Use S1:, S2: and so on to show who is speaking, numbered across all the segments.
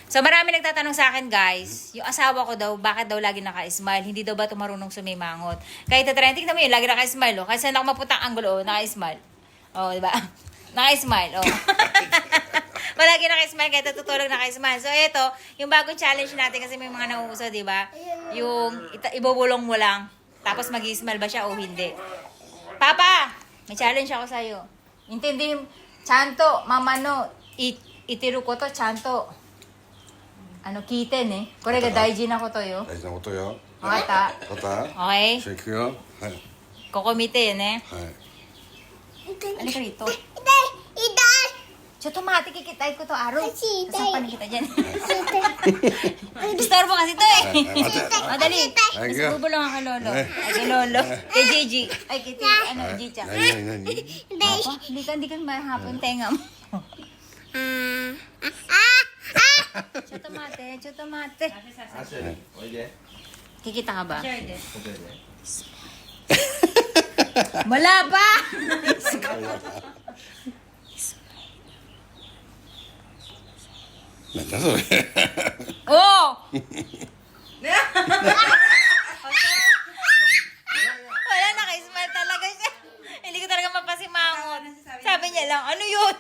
S1: So marami nagtatanong sa akin guys, yung asawa ko daw, bakit daw lagi naka-smile? Hindi daw ba ito marunong sumimangot? Kahit trending tignan mo yun, lagi naka-smile. Oh. Kahit saan ako mapuntang angulo, naka-smile. Oh, di ba? Naka-smile. Oh. Palagi naka-smile, kahit tutulog naka-smile. So ito, yung bagong challenge natin kasi may mga nauuso, di ba? Yung ibubulong mo lang, tapos mag-smile ba siya o hindi. Papa, may challenge ako sa'yo. Intindihin, chanto, mamano, itiru ko to, chanto. Ano, kiten eh. Kore ga daiji na koto yo.
S2: 大事なことよ。
S1: Wakata.
S2: また
S1: Okay?
S2: じゃあ行くよ。はい。
S1: Kokomite yun eh.
S2: はい。
S1: Ano ka rito? Choto mati kikitay ko to, Aro. Sasampanin kita dyan. Istorbo kasi to eh. Madali.
S2: Ay,
S1: Mas
S2: ka.
S1: bubulong ako lolo. Ay, kay lolo. Kay Gigi. Ay, kay Jicha.
S2: 何何何
S1: Papa, hindi ka mahapon tenga mo. Choto mate, choto mate.
S3: おいで。
S1: Kikita ka ba?
S3: ここでね。
S1: Wala pa!
S2: なんだそれ。
S1: Oh! Wala, naka-smile talaga siya. Hindi ko talaga mapasimangot. Sabi niya lang, ano yun?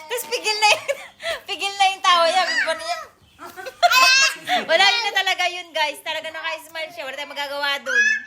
S1: Tapos pigil na yung tawa niya. Paano niya? Wala, yun na talaga yun guys. Talaga naka-smile siya. Wala tayong magagawa dun.